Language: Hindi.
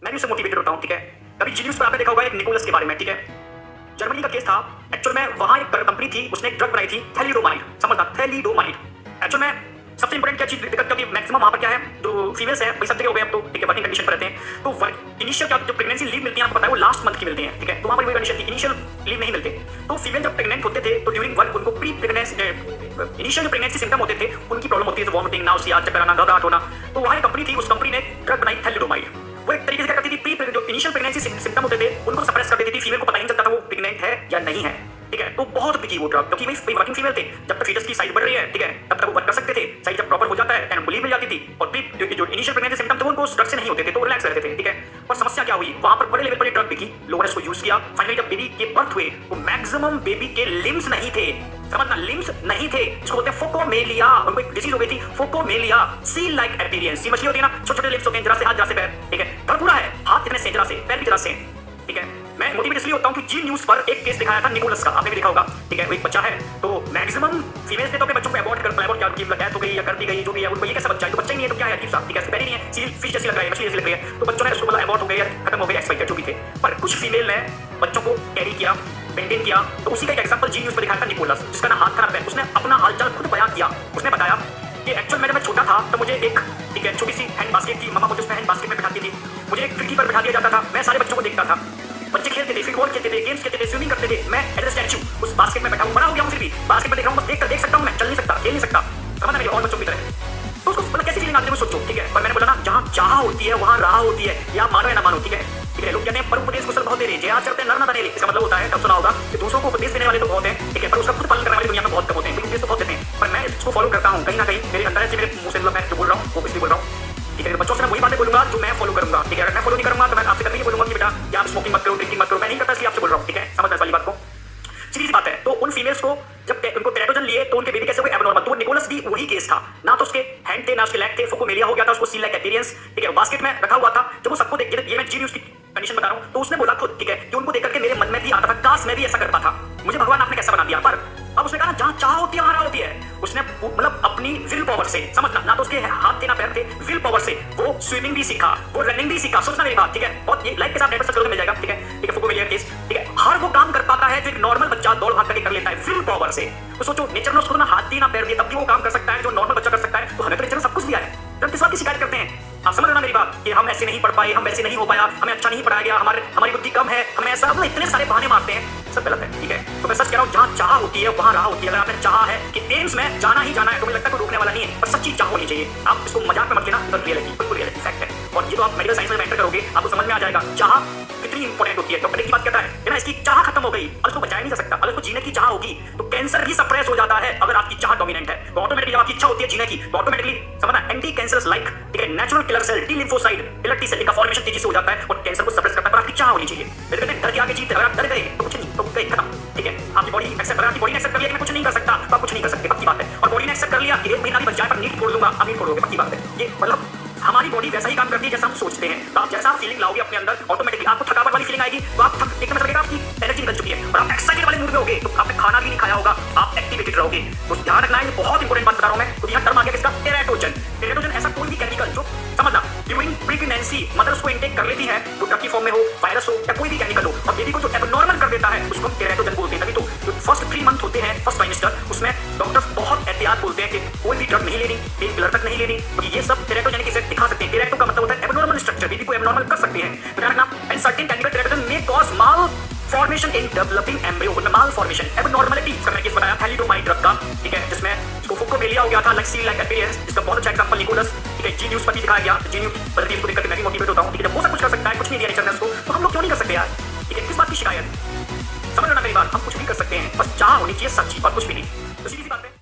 मैं भी उससे मोटिवेटेड होता हूँ, ठीक है। कभी जी न्यूज़ पर आपने देखा होगा एक निकोलस के बारे में, ठीक है। जर्मनी का केस था। एक्चुअल में वहाँ एक कंपनी थी, उसने एक ड्रग बनाई थी थैलिडोमाइड, समझना थैलिडोमाइड। एक्चुअल में सबसे इंपॉर्टेंट क्या चीज दिक्कत, क्योंकि मैक्सिमम वहाँ पर क्या है, जो फीमेल्स हैं वही सब जगह हो गए अब तो, ठीक है, वर्किंग कंडीशन पर रहते हैं। तो इनिशियल क्या जो प्रेगनेंसी लीव मिलती है आपको पता है वो लास्ट मंथ की मिलती है, ठीक है। तो वहाँ पर वही कंडीशन थी, इनिशियल लीव नहीं मिलते। तो फीमेल जब प्रेग्नेंट होते थे तो ड्यूरिंग वर्क उनको प्री प्रेगनेंसी इनिशियल जो प्रेगनेंसी सिम्टम होते थे उनकी प्रॉब्लम होती है, वॉमिटिंग, नाउसिया, चक्कर आना, घबराहट होना। तो वहाँ एक कंपनी थी, उस कंपनी ने ड्रग बनाई थैलिडोमाइड। वो एक तरीके से क्या करती थी, प्री जो इनिशियल प्रेगनेंसी सिम्टम होते थे उनको सप्रेस कर देती थी, फीमेल को पता ही नहीं चलता था वो प्रेग्नेंट है या नहीं है, ठीक है। तो बहुत बिकी वो ड्रग, क्योंकि भाई वर्किंग फीमेल थे, जब तक फीटस की साइज बढ़ रही है, ठीक है, तब तक वो वर्क कर सकते थे। साइज जब प्रॉपर हो जाता है एंड लीव मिल जाती थी, और जो इनिशियल प्रेगनेंसी सिम्टम थे उनको ड्रग से नहीं होते थे, तो रिलैक्स रहते थे, ठीक है। और समस्या क्या हुई, वहां पर बड़े लेवल पर ये ड्रग बिकी, लोगों ने इसको यूज किया। फाइनली जब बेबी के बर्थ हुए तो मैक्सिमम बेबी के लिम्स नहीं थे, समझना, लिम्स नहीं थे। इसको बोलते हैं फोकोमेलिया, उनको एक डिजीज हो गई थी फोकोमेलिया, सील लाइक अपीयरेंस। सी मछली होती है ना, छोटे छोटे लिप्स होते हैं, जरा से हाथ जरा से पैर, ठीक है, घर पूरा है, हाथ इतने से, जरा से पैर भी जरा से, ठीक है। मैं मोटिवेट इसलिए होता हूं कि जी न्यूज़ पर एक केस दिखाया था निकोलस का, आपने भी देखा होगा, ठीक है। वो एक बच्चा है, तो मैक्सिमम फीमेल्स ने तो अपने बच्चों को अबॉर्ट कर अबॉर्ट क्या की डेथ हो गई या कर दी गई, जो भी है उनको ये कैसा बच्चा है, तो बच्चा ही नहीं है तो क्या है, अजीब सा, ठीक है, पैर ही नहीं है, सील फिश जैसी लग रहा है, मछली जैसी लग रही है, तो बच्चों ने उसको बोला अबॉर्ट हो गया, खत्म हो गया, एक्सपायर जो भी थे। पर कुछ फीमेल ने बच्चों को कैरी किया, मेंटेन किया। तो उसी का एक एग्जांपल जी न्यूज़ पर दिखाया था निकोलस, जिसका ना हाथ खराब है, उसने अपना हालचाल खुद बयान किया। उसने बताया कि एक्चुअल में जब मैं छोटा था तो मुझे एक, ठीक है, छोटी सी हैंड बास्केट थी, मम्मा मुझे उसमें हैंड बास्केट में बैठाती थी, मुझे एक खिड़की पर बैठा दिया जाता था, मैं सारे बच्चों को देखता था, बच्चे खेलते थे, फुटबॉल खेलते थे, गेम्स खेलते थे, स्विमिंग करते थे, मैं एज अ स्टैच्यू उस बास्केट में बैठा हूं, बड़ा हो गया हूं, फिर भी बास्केट में देख रहा हूं, बस देख सकता हूं, मैं चल नहीं सकता, खेल नहीं सकता, समझ मेरे और बच्चों की तरह। तो उसको मतलब कैसी फीलिंग आती है वो सोचो, ठीक है। पर मैंने बोला ना, जहां चाह होती है वहां राह होती है, या मानो या ना मानो, ठीक है, ठीक है। लोग कहते हैं परोपदेश कुशल बहुत दे रहे, जहां चलते नर न तने, इसका मतलब होता है, तब सुना होगा कि दूसरों को उपदेश देने वाले तो बहुत हैं, ठीक है, पर उसका खुद पालन करने वाले दुनिया में बहुत कम होते हैं। लेकिन उपदेश तो बहुत देते हैं, पर मैं इसको फॉलो करता हूं, कहीं ना कहीं मेरे अंदर है, मेरे मुंह से मैं जो बोल रहा हूं वो इसलिए बोल रहा हूं, ठीक है। बच्चों से मैं वही बातें बोलूंगा जो मैं फॉलो करूंगा, ठीक है। अगर मैं फॉलो नहीं करूंगा तो मैं आपसे कभी नहीं बोलूंगा कि बेटा या आप स्मोकिंग मत करो, ड्रिंकिंग मत करो, मैं नहीं करता, इसलिए आपसे बोल रहा हूं, ठीक है, समझना इस वाली बात को। सीधी सी बात है। तो उन फीमेल्स को जब उनको टेराटोजन लिए तो उनके बेबी कैसे हुए, एबनॉर्मल। तो निकोलस भी वही केस था, ना तो उसके हैंड थे ना उसके लेग थे, फोकोमेलिया हो गया था उसको, सील लाइक अपीयरेंस, ठीक है, बास्केट में रखा हुआ था। जब वो सबको देख, ये मैं जी न्यूज़ की कंडीशन बता रहा हूं, तो उसने बोला खुद, ठीक है, कि उनको देख करके मेरे मन में भी आता था, काश मैं भी ऐसा करता था, मुझे भगवान आपने कैसा बना दिया। पर अब उसने कहा ना, जहां चाह होती है वहां राह होती है। उसने मतलब अपनी विल पावर से, समझना, ना तो उसके हाथ थे ना पैर थे, विल पावर से वो स्विमिंग भी सीखा, वो रनिंग भी सीखा। सोचना मेरी बात, ठीक है, और ये लाइफ के साथ नेट पर सर्च करोगे मिल जाएगा, ठीक है, ठीक है। फोकोमेलिया केस, ठीक है, हर वो काम कर पाता है जो एक नॉर्मल बच्चा दौड़ भाग करके कर लेता है विल पावर से। तो सोचो, नेचर ने उसको ना हाथ दिए ना पैर दिए, तब भी वो काम कर सकता है जो नॉर्मल बच्चा कर सकता है। तो हमें तो नेचर ने सब कुछ दिया है, तब किस बात की शिकायत करते हैं? आप समझ रहे ना मेरी बात, कि हम ऐसे नहीं पढ़ पाए, हम वैसे नहीं हो पाया, हमें अच्छा नहीं पढ़ाया गया, हमारी बुद्धि कम है, हमें ऐसा, मतलब इतने सारे बहाने मारते हैं, सब गलत है, ठीक है। तो मैं सच कह रहा हूं, जहां चाह होती है वहां राह होती है। अगर आपने चाहा है कि एम्स में जाना ही जाना है तो मुझे लगता है कोई रोकने वाला नहीं है, पर सच्ची चाह होनी चाहिए। आप इसको मजाक में मत लेना, तो रियलिटी, बिल्कुल रियलिटी फैक्ट है। और ये तो आप मेडिकल साइंस में एंटर करोगे आपको समझ में आ जाएगा चाह कितनी इंपॉर्टेंट होती है। डॉक्टर एक बात कहता है ना, इसकी चाह खत्म हो गई और इसको बचाया नहीं जा सकता। अगर इसको जीने की चाह होगी तो कैंसर भी सप्रेस हो जाता है। अगर आपकी चाह डोमिनेंट है तो ऑटोमेटिकली जब आपकी इच्छा होती है जीने की तो ऑटोमेटिकली समझना, एंटी कैंसरस लाइक, ठीक है, natural killer cell, T lymphocyte, killer T cell का फॉर्मेशन तेजी से हो जाता है और कैंसर को सप्रेस करता है। पर आपकी चाह होनी चाहिए। मेरे कहते हैं डर के आगे जीत है। अगर आप डर गए तो कुछ नहीं, तो गए खत्म, ठीक है। आपकी बॉडी एक्सेप्ट कर, आपकी बॉडी ने एक्सेप्ट कर लिया कि मैं कुछ नहीं कर सकता, तो आप कुछ नहीं कर सकते, पक्की बात है। और बॉडी ने एक्सेप्ट कर लिया कि एक महीना भी बच जाए पर नीट छोड़ दूंगा, आप नीट छोड़ोगे, पक्की बात है। ये मतलब हमारी बॉडी वैसा ही काम करती है जैसा हम सोचते हैं। तो आप जैसा फीलिंग लाओगे अपने अंदर, ऑटोमेटिकली आपको थकावट वाली फीलिंग आएगी तो आप एक मतलब लगेगा आपकी एनर्जी निकल चुकी है और आप एक्साइटेड वाले मूड में होगे, तो आपने खाना भी नहीं खाया होगा, आप एक्टिवेटेड रहोगे। तो ध्यान रखना है, बहुत इंपॉर्टेंट बात बता रहा हूं मैं। तो यहाँ टर्म आ गया किसका, टेराटोजन। टेराटोजन ऐसा कोई भी केमिकल जो समझना ड्यूरिंग प्रेगनेंसी मदर उसको इनटेक कर लेती है, तो ड्रग की फॉर्म में हो, वायरस हो या कोई भी केमिकल हो, और बेबी को जो एबनॉर्मल कर देता है उसको हम टेराटोजन बोलते हैं। तभी तो जो फर्स्ट 3 मंथ होते हैं, फर्स्ट ट्राइमेस्टर, उसमें डॉक्टर्स बहुत एहतियात बोलते हैं कि कोई भी ड्रग नहीं लेनी, पेन किलर तक नहीं लेनी, क्योंकि ये सब टेराटोजेनिक इफेक्ट दिखा सकते हैं। टेराटो का मतलब होता है एबनॉर्मल स्ट्रक्चर, बेबी को एबनॉर्मल कर सकते हैं। तो ध्यान रखना, and certain chemical teratogen may cause mall formation in developing embryo, मतलब माल फॉर्मेशन, एबनॉर्मलिटी। इसका मैंने केस बताया थैलिडोमाइड ड्रग का, ठीक है, जिसमें इसको फोकोमेलिया हो गया था, लाइक सील लाइक अपीयरेंस, जिसका बहुत अच्छा एग्जांपल निकोलस, ठीक है, जी न्यूज़ पर भी दिखाया गया। जी न्यूज़ पर भी इसको देख करके मैं भी मोटिवेट होता हूं, ठीक है। जब वो सब कुछ कर सकता है, कुछ नहीं दिया नेचर ने उसको, तो हम लोग क्यों नहीं कर सकते यार, ठीक है। किस बात की शिकायत, समझ लो ना मेरी बात, हम कुछ भी कर सकते हैं, बस चाह होनी चाहिए सच्ची और कुछ भी नहीं। तो सीधी सी बात है।